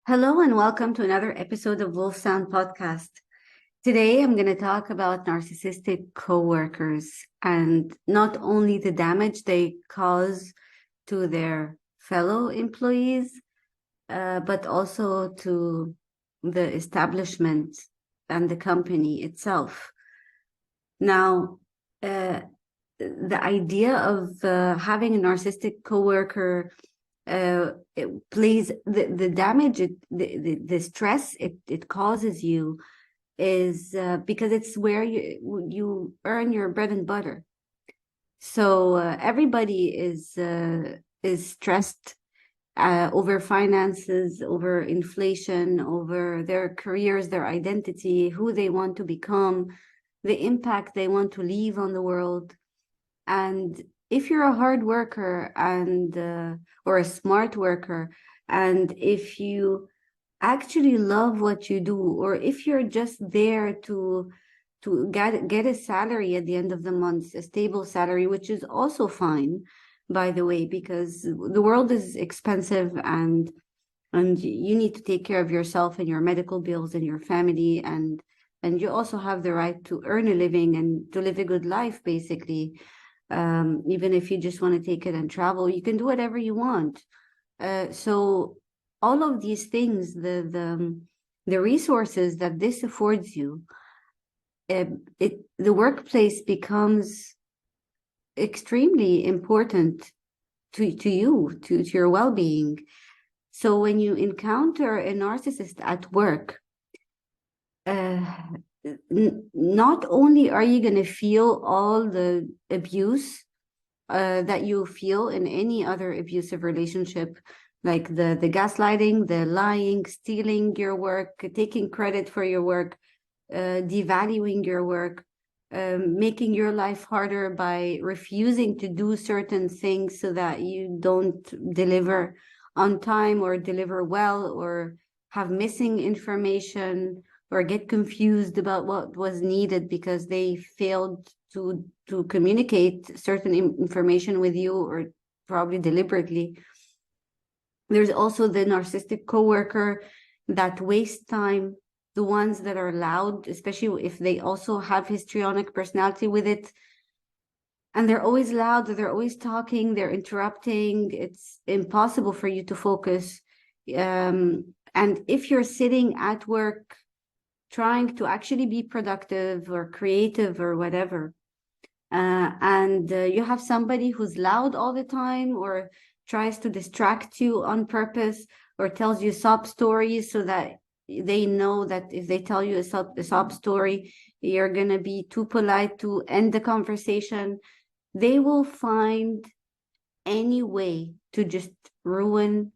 Hello and welcome to another episode of WolfeSound podcast. Today I'm going to talk about narcissistic coworkers and not only the damage they cause to their fellow employees, but also to the establishment and the company itself. Now, the idea of having a narcissistic coworker it plays the damage, the stress it causes you is because it's where you earn your bread and butter. So everybody is stressed over finances, over inflation, over their careers, their identity, who they want to become, the impact they want to leave on the world. And if you're a hard worker and or a smart worker, and if you actually love what you do, or if you're just there to get a salary at the end of the month, a stable salary, which is also fine, by the way, because the world is expensive and you need to take care of yourself and your medical bills and your family, and you also have the right to earn a living and to live a good life, basically. Even if you just want to take it and travel, you can do whatever you want. So all of these things, the resources that this affords you, the workplace becomes extremely important to you, to your well-being. So when you encounter a narcissist at work, not only are you going to feel all the abuse that you feel in any other abusive relationship, like the gaslighting, the lying, stealing your work, taking credit for your work, devaluing your work, making your life harder by refusing to do certain things so that you don't deliver on time or deliver well, or have missing information, or get confused about what was needed because they failed to communicate certain information with you, or probably deliberately. There's also the narcissistic coworker that wastes time, the ones that are loud, especially if they also have histrionic personality with it. And they're always loud, they're always talking, they're interrupting. It's impossible for you to focus. And if you're sitting at work trying to actually be productive or creative or whatever, and you have somebody who's loud all the time, or tries to distract you on purpose, or tells you sob stories so that they know that if they tell you a sob story, you're going to be too polite to end the conversation. They will find any way to just ruin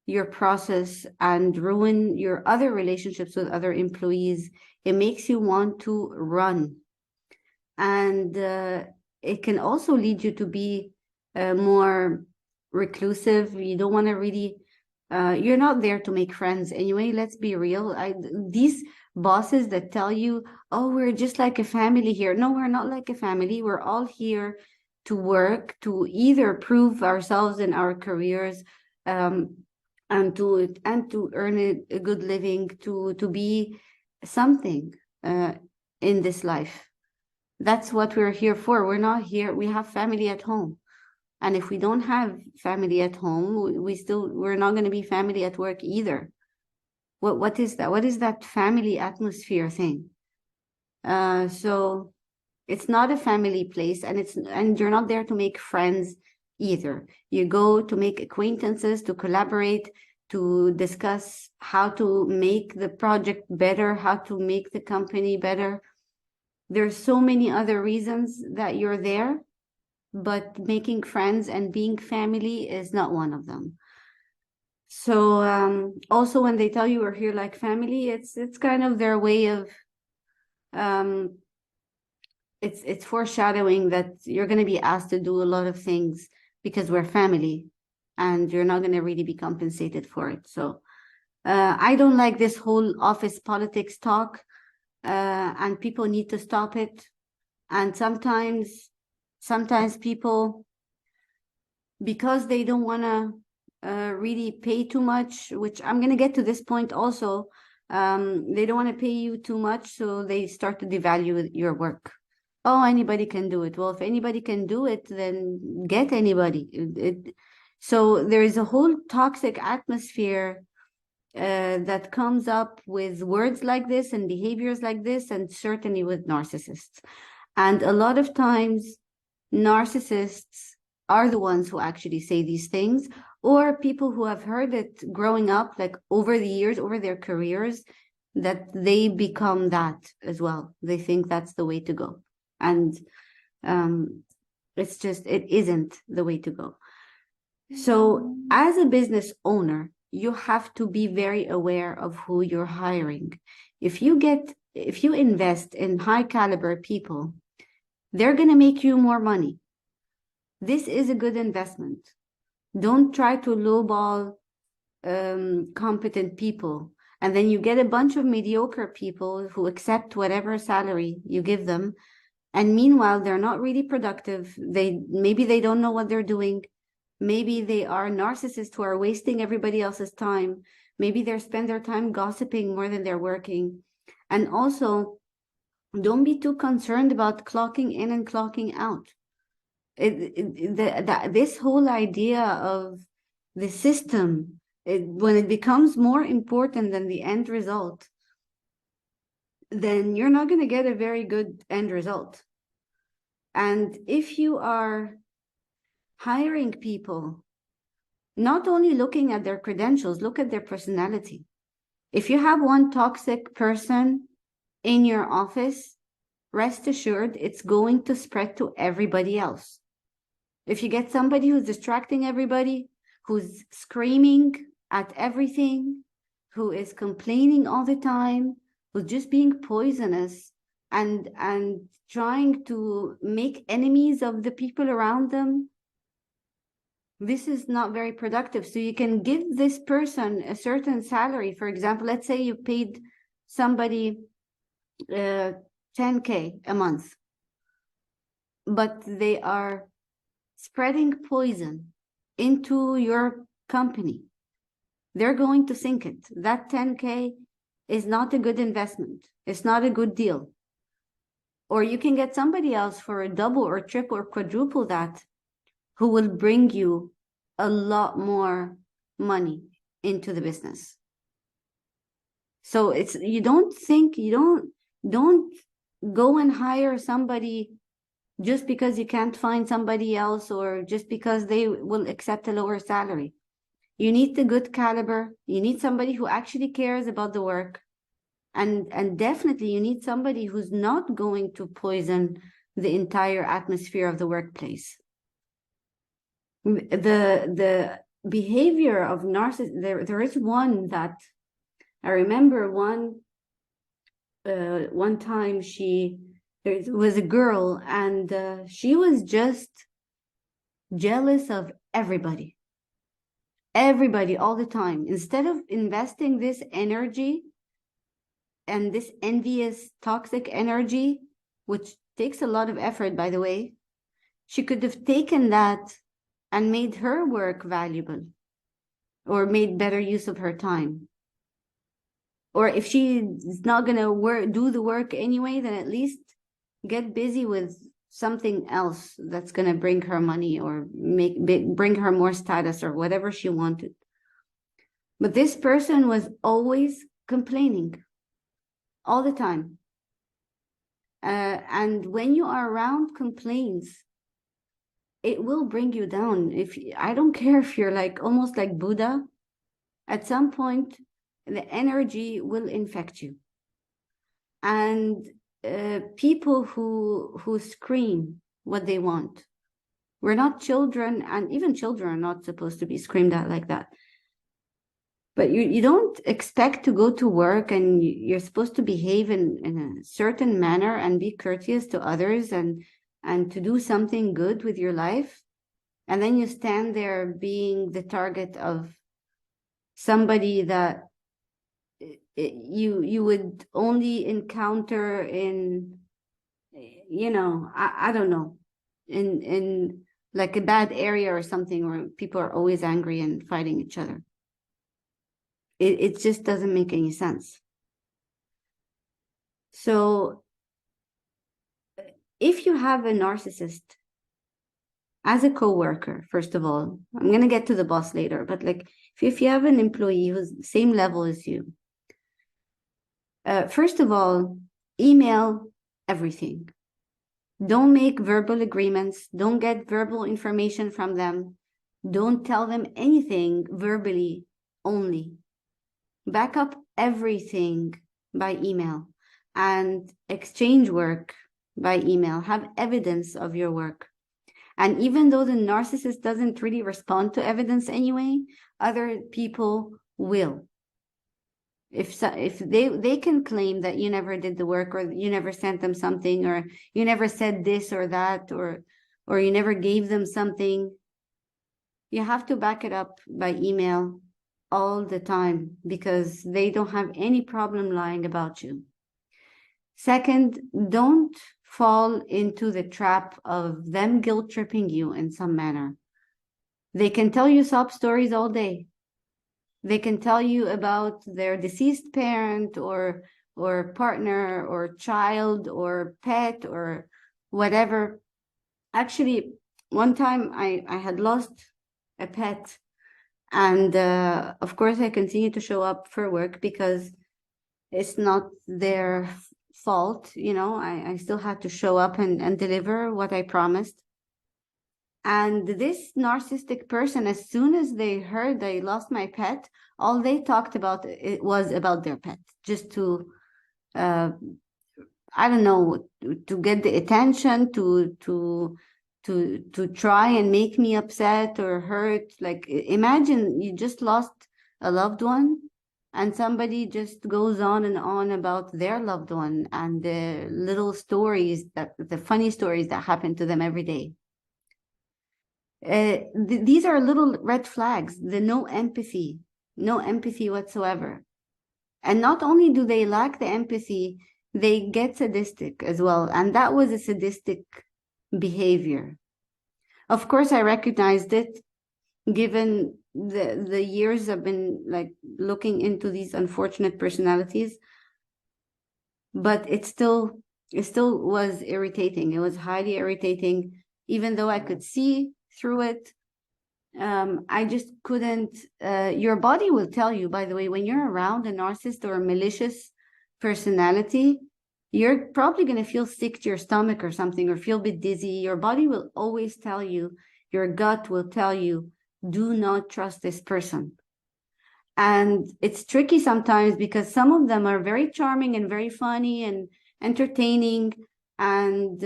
your process and ruin your other relationships with other employees. It makes you want to run. And it can also lead you to be more reclusive. You don't want to really, you're not there to make friends anyway. Let's be real. These bosses that tell you, oh, we're just like a family here. No, we're not like a family. We're all here to work, to either prove ourselves in our careers, and to earn a good living, to be something in this life. That's what we're here for. We're not here. We have family at home. And if we don't have family at home, we're not going to be family at work either. What is that? What is that family atmosphere thing? So it's not a family place, and you're not there to make friends either. You go to make acquaintances, to collaborate, to discuss how to make the project better, how to make the company better. There's so many other reasons that you're there, but making friends and being family is not one of them. So also when they tell you we're here like family, it's kind of their way of it's foreshadowing that you're going to be asked to do a lot of things because we're family, and you're not going to really be compensated for it. So I don't like this whole office politics talk, and people need to stop it. And sometimes people, because they don't want to really pay too much, which I'm going to get to this point also. They don't want to pay you too much, so they start to devalue your work. Oh, anybody can do it. Well, if anybody can do it, then get anybody. So there is a whole toxic atmosphere that comes up with words like this and behaviors like this, and certainly with narcissists. And a lot of times, narcissists are the ones who actually say these things, or people who have heard it growing up, like over the years, over their careers, that they become that as well. They think that's the way to go. And it's just, it isn't the way to go. So as a business owner, you have to be very aware of who you're hiring. If you invest in high caliber people, they're going to make you more money. This is a good investment. Don't try to lowball competent people. And then you get a bunch of mediocre people who accept whatever salary you give them. And meanwhile, they're not really productive. Maybe they don't know what they're doing. Maybe they are narcissists who are wasting everybody else's time. Maybe they spend their time gossiping more than they're working. And also, don't be too concerned about clocking in and clocking out. This whole idea of the system, when it becomes more important than the end result, then you're not going to get a very good end result. And if you are hiring people, not only looking at their credentials, look at their personality. If you have one toxic person in your office, rest assured it's going to spread to everybody else. If you get somebody who's distracting everybody, who's screaming at everything, who is complaining all the time, who's just being poisonous and trying to make enemies of the people around them, this is not very productive. So you can give this person a certain salary. For example, let's say you paid somebody 10K a month, but they are spreading poison into your company. They're going to sink it. That 10K is not a good investment. It's not a good deal. Or you can get somebody else for a double or triple or quadruple that, who will bring you a lot more money into the business. So it's, you don't go and hire somebody just because you can't find somebody else, or just because they will accept a lower salary. You need the good caliber. You need somebody who actually cares about the work. And definitely you need somebody who's not going to poison the entire atmosphere of the workplace. The behavior of narcissists, there is one that I remember one time there was a girl, and she was just jealous of everybody all the time. Instead of investing this energy and this envious, toxic energy, which takes a lot of effort, by the way, she could have taken that and made her work valuable, or made better use of her time. Or if she's not going to do the work anyway, then at least get busy with something else that's going to bring her money, or bring her more status, or whatever she wanted. But this person was always complaining all the time. And when you are around complaints, it will bring you down. I don't care if you're like almost like Buddha, at some point the energy will infect you. And people who scream what they want. We're not children, and even children are not supposed to be screamed at like that. But you don't expect to go to work, and you're supposed to behave in a certain manner and be courteous to others, and to do something good with your life. And then you stand there being the target of somebody that you would only encounter in, I don't know, in like a bad area or something where people are always angry and fighting each other. It just doesn't make any sense. So if you have a narcissist as a coworker, first of all, I'm going to get to the boss later, but like if you have an employee who's the same level as you, first of all, email everything. Don't make verbal agreements. Don't get verbal information from them. Don't tell them anything verbally only. Back up everything by email and exchange work by email. Have evidence of your work. And even though the narcissist doesn't really respond to evidence anyway, other people will. If they can claim that you never did the work, or you never sent them something, or you never said this or that, or you never gave them something, you have to back it up by email all the time, because they don't have any problem lying about you. Second, don't fall into the trap of them guilt tripping you in some manner. They can tell you sob stories all day. They can tell you about their deceased parent or partner or child or pet or whatever. Actually, one time I had lost a pet, and of course I continue to show up for work because it's not their fault, you know. I still had to show up and deliver what I promised. And this narcissistic person, as soon as they heard I lost my pet, all they talked about it was about their pet, just to I don't know, to get the attention, to try and make me upset or hurt. Like, imagine you just lost a loved one and somebody just goes on and on about their loved one and the little stories, the funny stories that happen to them every day. These are little red flags. The no empathy whatsoever. And not only do they lack the empathy, they get sadistic as well. And that was a sadistic behavior. Of course, I recognized it, given the years I've been like looking into these unfortunate personalities. But it still was irritating. It was highly irritating, even though I could see through it. I just couldn't. Your body will tell you, by the way, when you're around a narcissist or a malicious personality, you're probably going to feel sick to your stomach or something, or feel a bit dizzy. Your body will always tell you, your gut will tell you, do not trust this person. And it's tricky sometimes because some of them are very charming and very funny and entertaining, and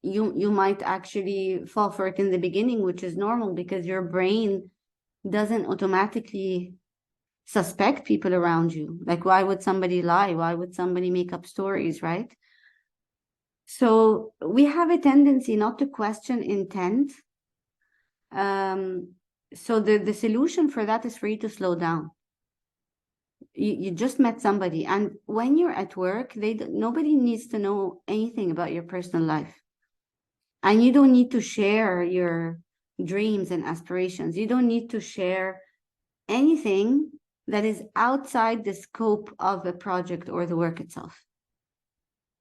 you might actually fall for it in the beginning, which is normal because your brain doesn't automatically suspect people around you. Like, why would somebody lie? Why would somebody make up stories, right? So we have a tendency not to question intent. So the solution for that is for you to slow down. You just met somebody, and when you're at work, nobody needs to know anything about your personal life. And you don't need to share your dreams and aspirations. You don't need to share anything that is outside the scope of a project or the work itself.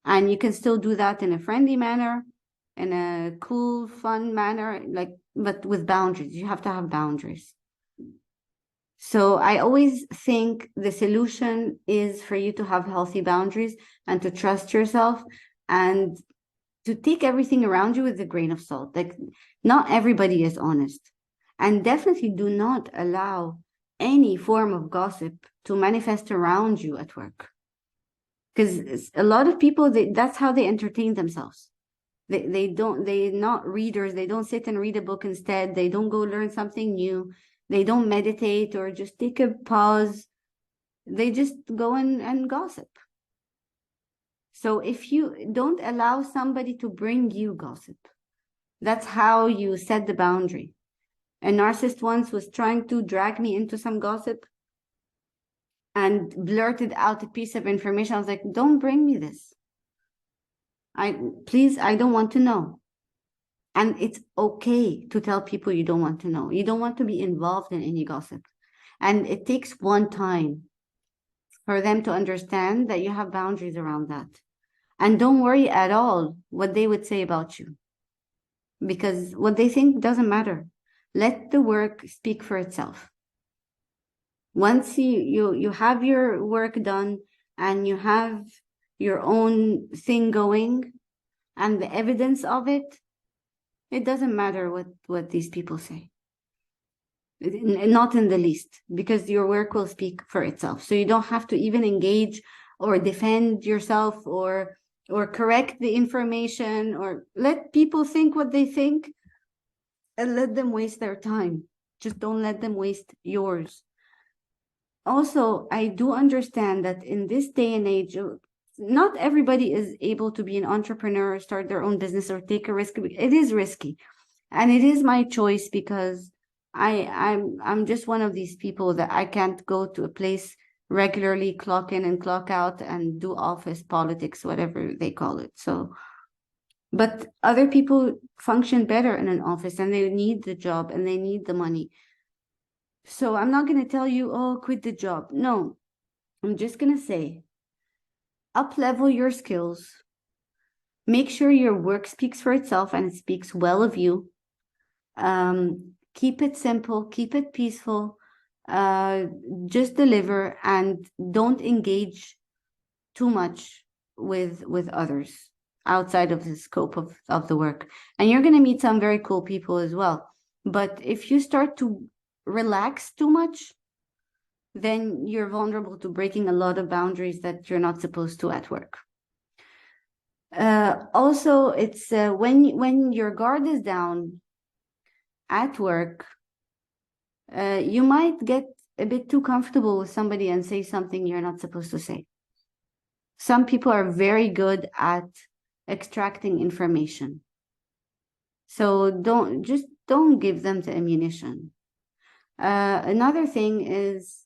And you can still do that in a friendly manner, in a cool, fun manner, but with boundaries. You have to have boundaries. So I always think the solution is for you to have healthy boundaries and to trust yourself and to take everything around you with a grain of salt. Like, not everybody is honest. And definitely do not allow any form of gossip to manifest around you at work. Because a lot of people, that's how they entertain themselves. They're not readers. They don't sit and read a book instead. They don't go learn something new. They don't meditate or just take a pause. They just go and gossip. So if you don't allow somebody to bring you gossip, that's how you set the boundary. A narcissist once was trying to drag me into some gossip and blurted out a piece of information. I was like, don't bring me this. Please, I don't want to know. And it's okay to tell people you don't want to know. You don't want to be involved in any gossip. And it takes one time for them to understand that you have boundaries around that. And don't worry at all what they would say about you, because what they think doesn't matter. Let the work speak for itself. Once you have your work done and you have your own thing going and the evidence of it, it doesn't matter what these people say. Not in the least, because your work will speak for itself. So you don't have to even engage or defend yourself or correct the information, or let people think what they think and let them waste their time. Just don't let them waste yours. Also, I do understand that in this day and age, not everybody is able to be an entrepreneur, start their own business, or take a risk. It is risky, and it is my choice, because I'm just one of these people that I can't go to a place regularly, clock in and clock out, and do office politics, whatever they call it. So, but other people function better in an office, and they need the job and they need the money. So I'm not going to tell you, oh, quit the job. No, I'm just going to say, up-level your skills. Make sure your work speaks for itself and it speaks well of you. Keep it simple, keep it peaceful. Just deliver, and don't engage too much with others outside of the scope of the work. And you're going to meet some very cool people as well. But if you start to relax too much, then you're vulnerable to breaking a lot of boundaries that you're not supposed to at work. Also, it's when your guard is down at work, you might get a bit too comfortable with somebody and say something you're not supposed to say. Some people are very good at extracting information. So don't give them the ammunition. Another thing is,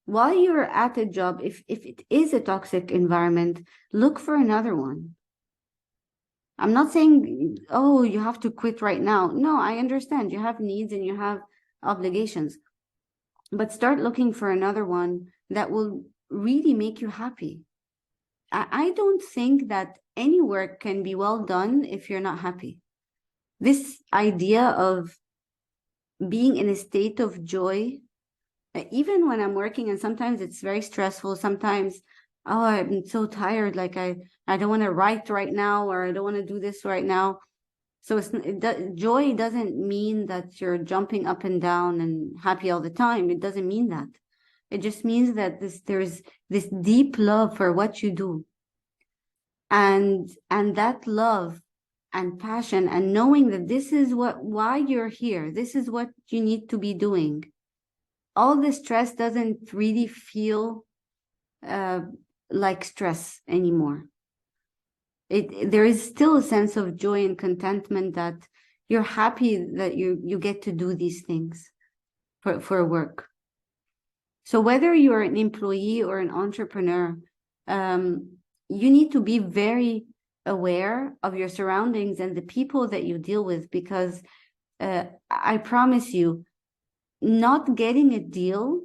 while you're at a job, if it is a toxic environment, look for another one. I'm not saying, oh, you have to quit right now. No, I understand you have needs and you have obligations, but start looking for another one that will really make you happy. I don't think that any work can be well done if you're not happy. This idea of being in a state of joy, even when I'm working, and sometimes it's very stressful, sometimes, oh, I'm so tired, like I don't want to write right now, or I don't want to do this right now. So joy doesn't mean that you're jumping up and down and happy all the time. It doesn't mean that. It just means that there's this deep love for what you do. And that love and passion and knowing that this is why you're here, this is what you need to be doing. All the stress doesn't really feel like stress anymore. There is still a sense of joy and contentment that you're happy that you get to do these things for work. So whether you're an employee or an entrepreneur, you need to be very aware of your surroundings and the people that you deal with, because I promise you, not getting a deal,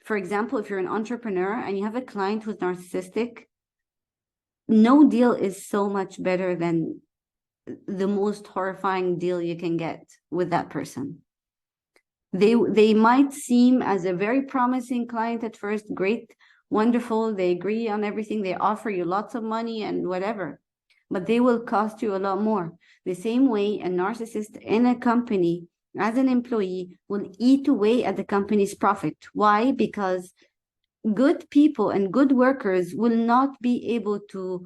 for example, if you're an entrepreneur and you have a client who's narcissistic, no deal is so much better than the most horrifying deal you can get with that person. They might seem as a very promising client at first, great, wonderful, they agree on everything, they offer you lots of money and whatever, but they will cost you a lot more. The same way a narcissist in a company as an employee will eat away at the company's profit. Why? Because good people and good workers will not be able to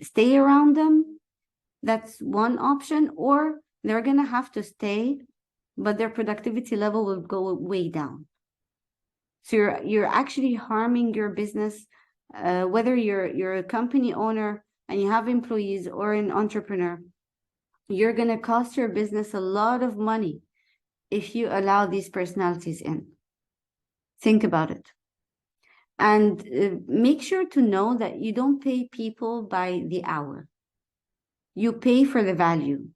stay around them. That's one option. Or they're going to have to stay, but their productivity level will go way down. So you're actually harming your business, whether you're a company owner and you have employees or an entrepreneur. You're going to cost your business a lot of money if you allow these personalities in. Think about it. And make sure to know that you don't pay people by the hour. You pay for the value.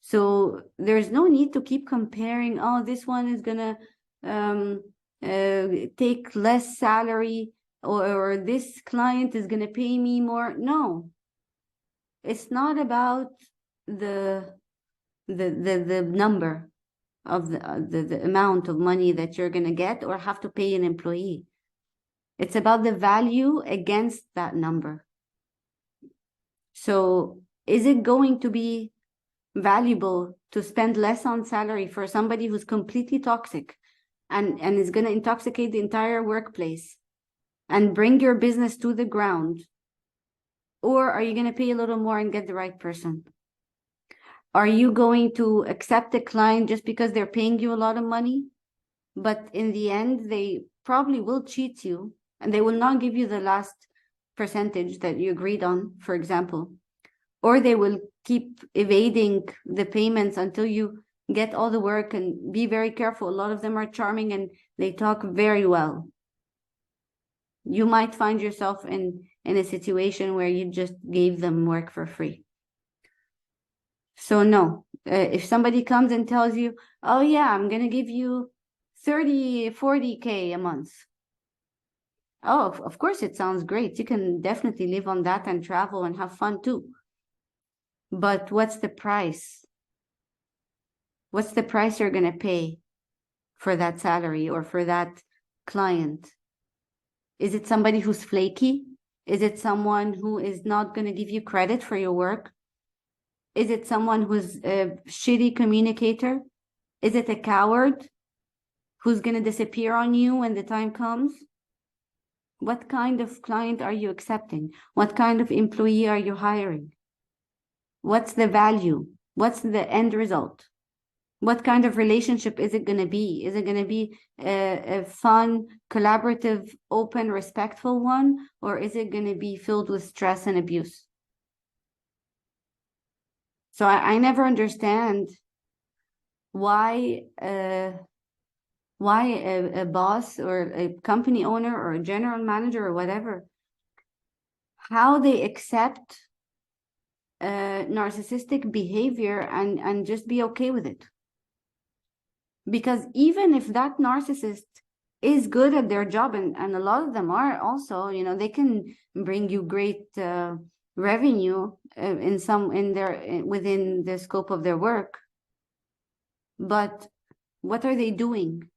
So there's no need to keep comparing, oh, this one is gonna take less salary, or this client is gonna pay me more. No, it's not about the number of the amount of money that you're gonna get or have to pay an employee. It's about the value against that number. So is it going to be valuable to spend less on salary for somebody who's completely toxic and is going to intoxicate the entire workplace and bring your business to the ground? Or are you going to pay a little more and get the right person? Are you going to accept a client just because they're paying you a lot of money, but in the end they probably will cheat you and they will not give you the last percentage that you agreed on, for example, or they will keep evading the payments until you get all the work? And be very careful. A lot of them are charming and they talk very well. You might find yourself in a situation where you just gave them work for free. So no, if somebody comes and tells you, oh yeah, I'm going to give you 30, 40K a month. Oh, of course, it sounds great. You can definitely live on that and travel and have fun too. But what's the price? What's the price you're going to pay for that salary or for that client? Is it somebody who's flaky? Is it someone who is not going to give you credit for your work? Is it someone who's a shitty communicator? Is it a coward who's going to disappear on you when the time comes? What kind of client are you accepting? What kind of employee are you hiring? What's the value? What's the end result? What kind of relationship is it going to be? Is it going to be a fun, collaborative, open, respectful one? Or is it going to be filled with stress and abuse? So I never understand why a boss or a company owner or a general manager or whatever, how they accept narcissistic behavior and just be okay with it. Because even if that narcissist is good at their job, and a lot of them are also, you know, they can bring you great revenue within the scope of their work. But what are they doing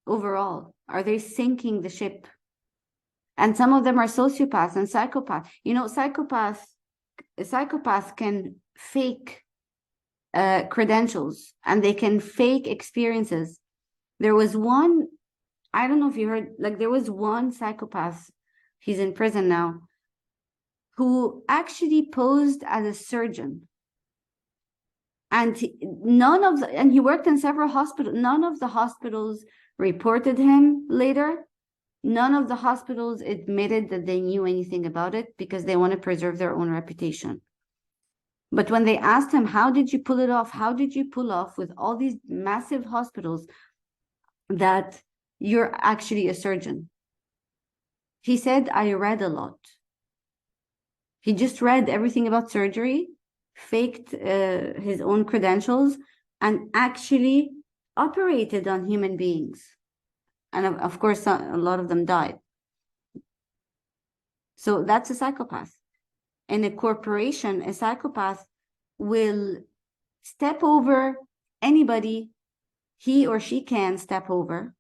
overall? Are they sinking the ship? And some of them are sociopaths and psychopaths. You know, a psychopath can fake credentials and they can fake experiences. There was one, I don't know if you heard, like there was one psychopath, he's in prison now, who actually posed as a surgeon. And he worked in several hospitals. None of the hospitals reported him later. None of the hospitals admitted that they knew anything about it because they want to preserve their own reputation. But when they asked him, how did you pull it off? How did you pull off with all these massive hospitals that you're actually a surgeon? He said, I read a lot. He just read everything about surgery, faked his own credentials, and actually operated on human beings. And of course, a lot of them died. So that's a psychopath. In a corporation, a psychopath will step over anybody he or she can step over,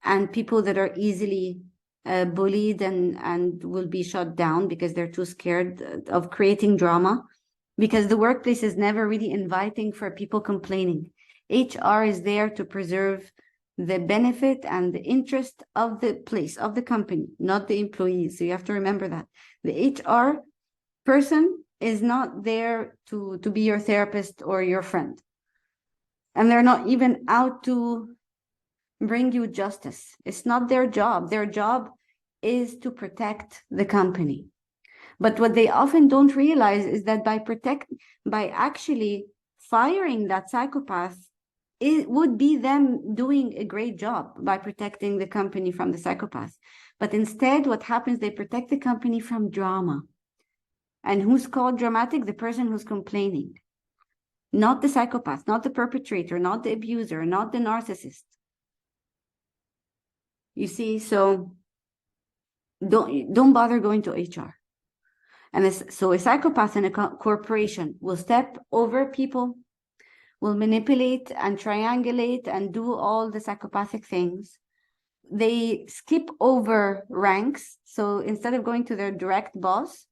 and people that are easily bullied and will be shut down because they're too scared of creating drama, because the workplace is never really inviting for people complaining. HR is there to preserve the benefit and the interest of the place, of the company, not the employees. So you have to remember that. The HR person is not there to be your therapist or your friend. And they're not even out to bring you justice. It's not their job. Their job is to protect the company. But what they often don't realize is that by actually firing that psychopath, it would be them doing a great job by protecting the company from the psychopath. But instead, what happens, they protect the company from drama. And who's called dramatic? The person who's complaining. not the psychopath, not the perpetrator, not the abuser, not the narcissist. You see, so don't bother going to HR. And so a psychopath in a corporation will step over people, will manipulate and triangulate and do all the psychopathic things. They skip over ranks. So instead of going to their direct boss,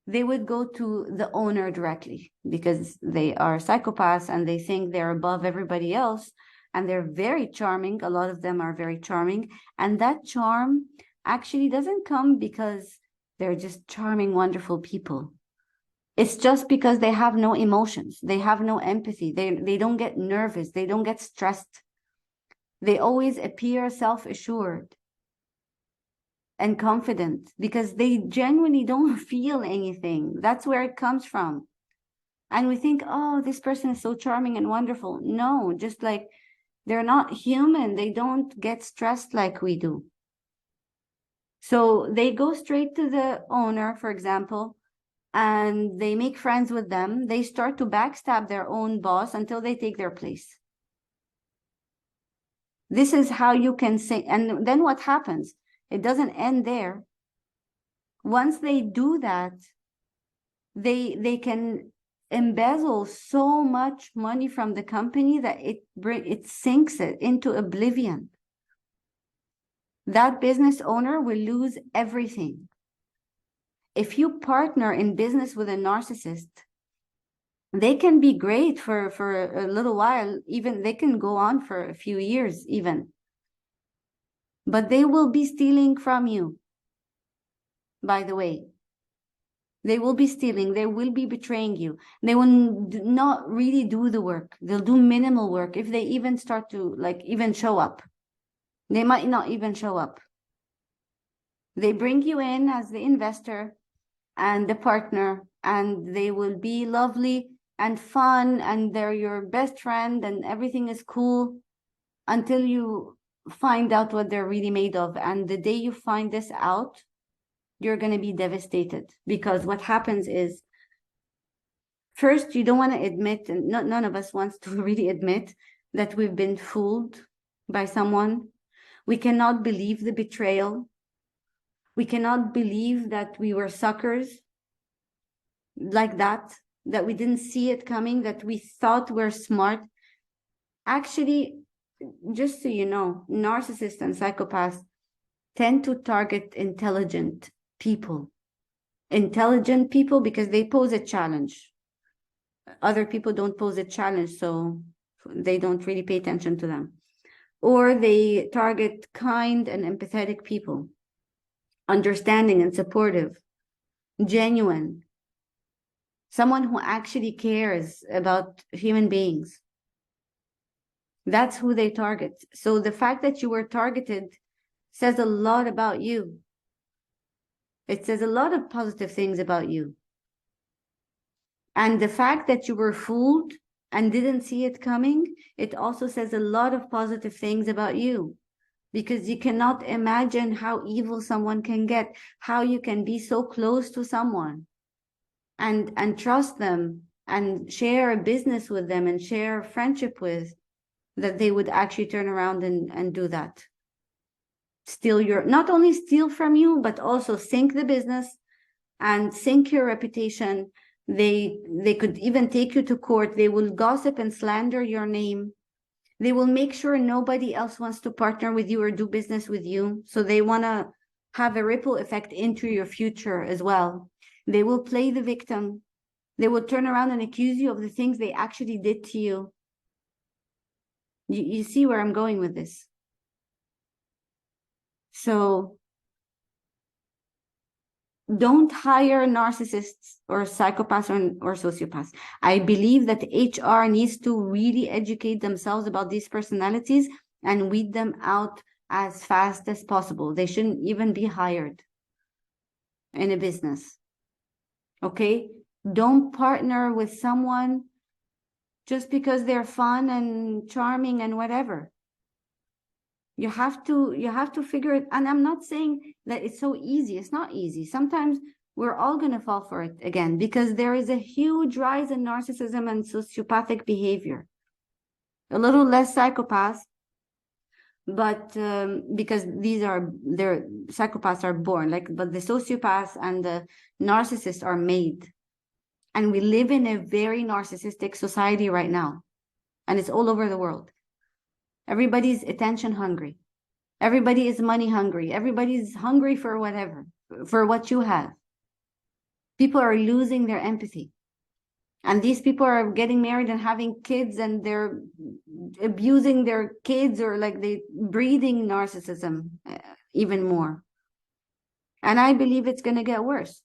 they would go to the owner directly because they are psychopaths and they think they're above everybody else. And they're very charming. A lot of them are very charming. And that charm actually doesn't come because they're just charming, wonderful people. It's just because they have no emotions. They have no empathy. They don't get nervous. They don't get stressed. They always appear self-assured and confident because they genuinely don't feel anything. That's where it comes from. And we think, oh, this person is so charming and wonderful. No, just like they're not human. They don't get stressed like we do. So they go straight to the owner, for example, and they make friends with them. They start to backstab their own boss until they take their place. This is how you can say, and then what happens? It doesn't end there. Once they do that, they can embezzle so much money from the company that it sinks it into oblivion. That business owner will lose everything. If you partner in business with a narcissist, they can be great for a little while, even they can go on for a few years even. But they will be stealing from you, by the way. They will be stealing, they will be betraying you. They will not really do the work. They'll do minimal work if they even start to even show up. They might not even show up. They bring you in as the investor and the partner, and they will be lovely and fun, and they're your best friend, and everything is cool until you find out what they're really made of. And the day you find this out, you're going to be devastated, because what happens is, first, you don't want to admit, and none of us wants to really admit that we've been fooled by someone. We cannot believe the betrayal. We cannot believe that we were suckers like that we didn't see it coming, that we thought we're smart. Actually, just so you know, narcissists and psychopaths tend to target intelligent people. Intelligent people because they pose a challenge. Other people don't pose a challenge, so they don't really pay attention to them. Or they target kind and empathetic people, understanding and supportive, genuine, someone who actually cares about human beings. That's who they target. So the fact that you were targeted says a lot about you. It says a lot of positive things about you. And the fact that you were fooled and didn't see it coming, it also says a lot of positive things about you. Because you cannot imagine how evil someone can get, how you can be so close to someone and trust them and share a business with them and share a friendship with, that they would actually turn around and do that. Steal not only steal from you, but also sink the business and sink your reputation. They could even take you to court. They will gossip and slander your name. They will make sure nobody else wants to partner with you or do business with you. So they want to have a ripple effect into your future as well. They will play the victim. They will turn around and accuse you of the things they actually did to you. You see where I'm going with this. So don't hire narcissists or psychopaths or sociopaths. I believe that HR needs to really educate themselves about these personalities and weed them out as fast as possible. They shouldn't even be hired in a business. Okay? Don't partner with someone just because they're fun and charming and whatever. You have to figure it. And I'm not saying that it's so easy. It's not easy. Sometimes we're all going to fall for it again, because there is a huge rise in narcissism and sociopathic behavior. A little less psychopaths, but because their psychopaths are born, but the sociopaths and the narcissists are made. And we live in a very narcissistic society right now, and it's all over the world. Everybody's attention hungry. Everybody is money hungry. Everybody's hungry for whatever, for what you have. People are losing their empathy. And these people are getting married and having kids, and they're abusing their kids, or they breeding narcissism even more. And I believe it's going to get worse.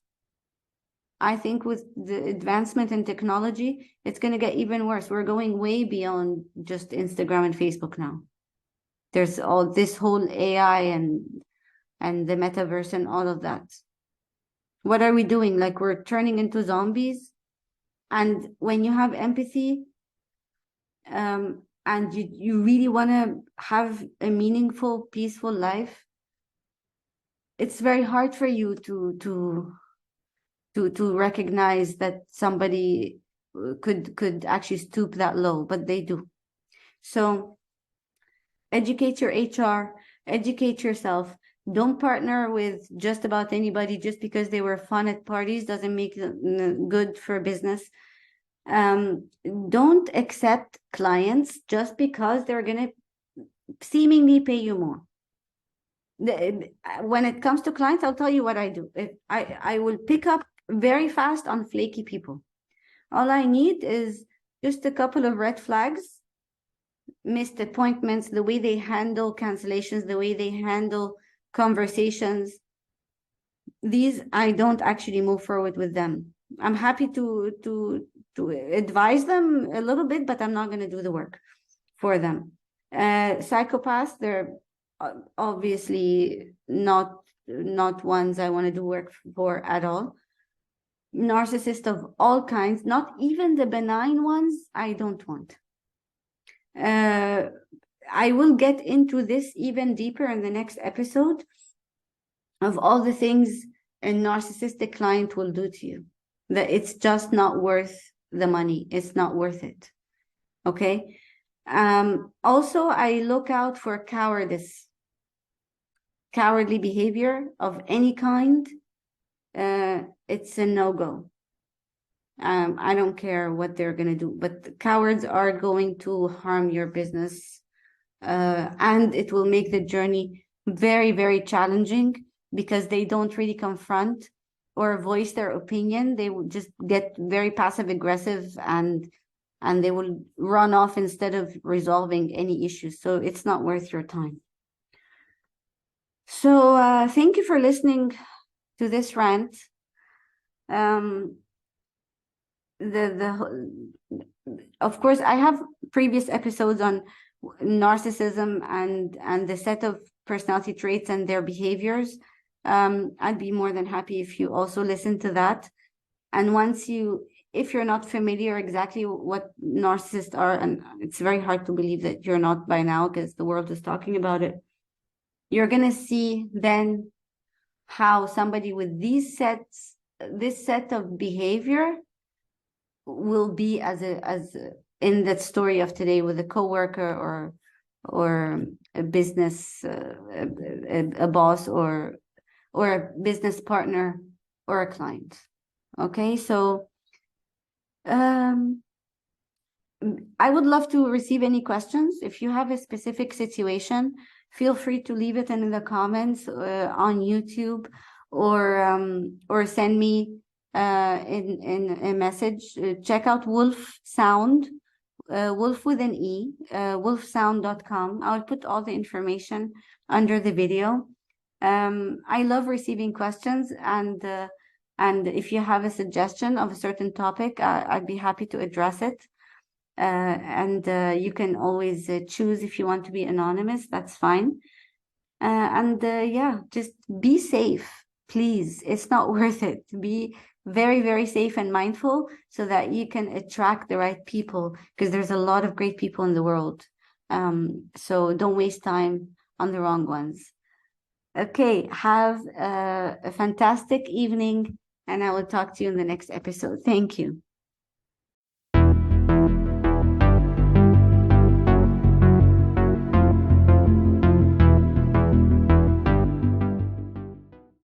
I think with the advancement in technology, it's going to get even worse. We're going way beyond just Instagram and Facebook now. There's all this whole AI and the metaverse and all of that. What are we doing? We're turning into zombies. And when you have empathy, and you really want to have a meaningful, peaceful life, it's very hard for you to recognize that somebody could actually stoop that low, but they do. So educate your HR, educate yourself. Don't partner with just about anybody just because they were fun at parties. Doesn't make them good for business. Don't accept clients just because they're going to seemingly pay you more. When it comes to clients, I'll tell you what I do. I will pick up very fast on flaky people. All I need is just a couple of red flags, missed appointments, the way they handle cancellations, the way they handle conversations. These, I don't actually move forward with them. I'm happy to advise them a little bit, but I'm not going to do the work for them. Psychopaths, they're obviously not ones I want to do work for at all. Narcissists of all kinds, not even the benign ones, I don't want. I will get into this even deeper in the next episode of all the things a narcissistic client will do to you, that it's just not worth the money. It's not worth it. Okay. Also, I look out for cowardice, cowardly behavior of any kind. It's a no-go. I don't care what they're going to do, but the cowards are going to harm your business. And it will make the journey very, very challenging, because they don't really confront or voice their opinion. They will just get very passive aggressive, and they will run off instead of resolving any issues. So it's not worth your time. So thank you for listening to this rant. Of course, I have previous episodes on narcissism and the set of personality traits and their behaviors. I'd be more than happy if you also listen to that. And if you're not familiar exactly what narcissists are, and it's very hard to believe that you're not by now because the world is talking about it, you're going to see then how somebody with this set of behavior will be as in that story of today, with a coworker or a business, a boss, or a business partner, or a client. Okay, so I would love to receive any questions. If you have a specific situation, feel free to leave it in the comments on YouTube, or send me in a message. Check out WolfeSound, Wolfe with an E, WolfeSound.com. I'll put all the information under the video. I love receiving questions, and if you have a suggestion of a certain topic, I'd be happy to address it. You can always choose if you want to be anonymous. That's fine. Yeah, just be safe, please. It's not worth it. Be very, very safe and mindful so that you can attract the right people, because there's a lot of great people in the world. So don't waste time on the wrong ones. Okay, have a fantastic evening, And I will talk to you in the next episode. Thank you.